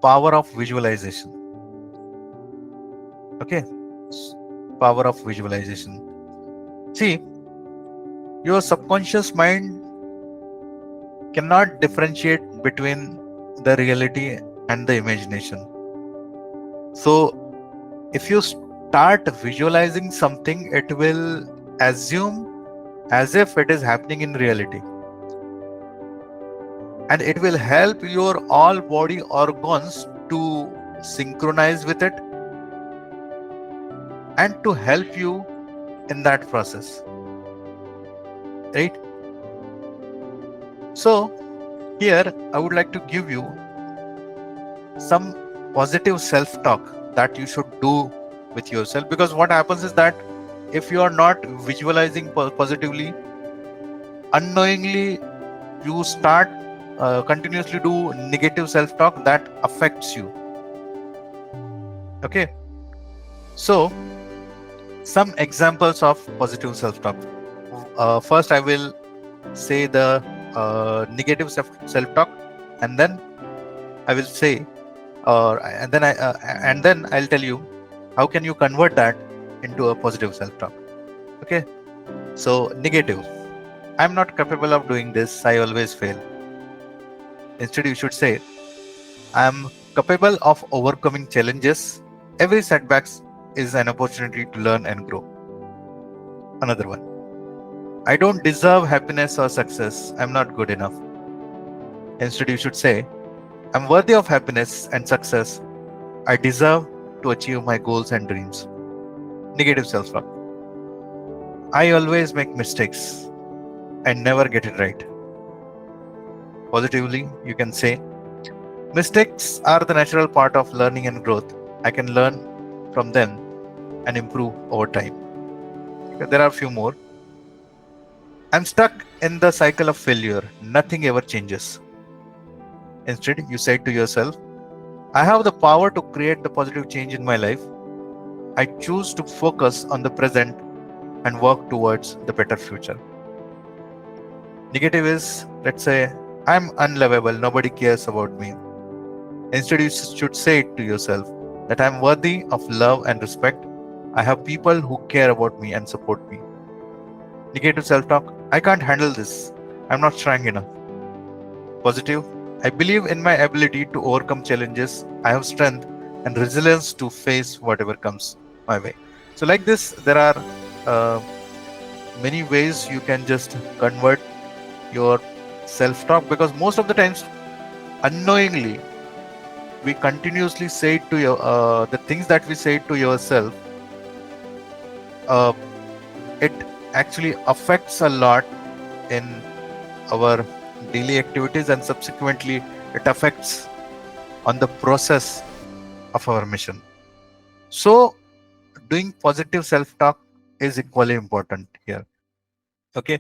power of visualization. Okay, power of visualization. See, your subconscious mind cannot differentiate between the reality and the imagination. So, if you start visualizing something, it will assume as if it is happening in reality, and it will help your all body organs to synchronize with it and to help you in that process, right? So here I would like to give you some positive self-talk that you should do with yourself, because what happens is that if you are not visualizing positively, unknowingly you start continuously do negative self-talk that affects you. Okay, so some examples of positive self-talk. First I will say the negative self-talk, and then I will say and then I'll tell you how can you convert that into a positive self-talk. Okay, so negative: I'm not capable of doing this, I always fail. Instead you should say, I'm capable of overcoming challenges, every setback is an opportunity to learn and grow. Another one: I don't deserve happiness or success, I'm not good enough. Instead you should say, I'm worthy of happiness and success, I deserve to achieve my goals and dreams. Negative self-talk: I always make mistakes and never get it right. Positively, you can say, mistakes are the natural part of learning and growth. I can learn from them and improve over time. Okay, there are a few more. I'm stuck in the cycle of failure. Nothing ever changes. Instead, you say to yourself, I have the power to create the positive change in my life. I choose to focus on the present and work towards the better future. Negative is, let's say, I'm unlovable, nobody cares about me. Instead, you should say to yourself that I'm worthy of love and respect. I have people who care about me and support me. Negative self-talk: I can't handle this, I'm not strong enough. Positive: I believe in my ability to overcome challenges. I have strength and resilience to face whatever comes my way. So like this, there are uh, many ways you can just convert your self-talk, because most of the times unknowingly we continuously say to your the things that we say to yourself, uh, it actually affects a lot in our daily activities, and subsequently it affects on the process of our mission. So doing positive self-talk is equally important here. Okay,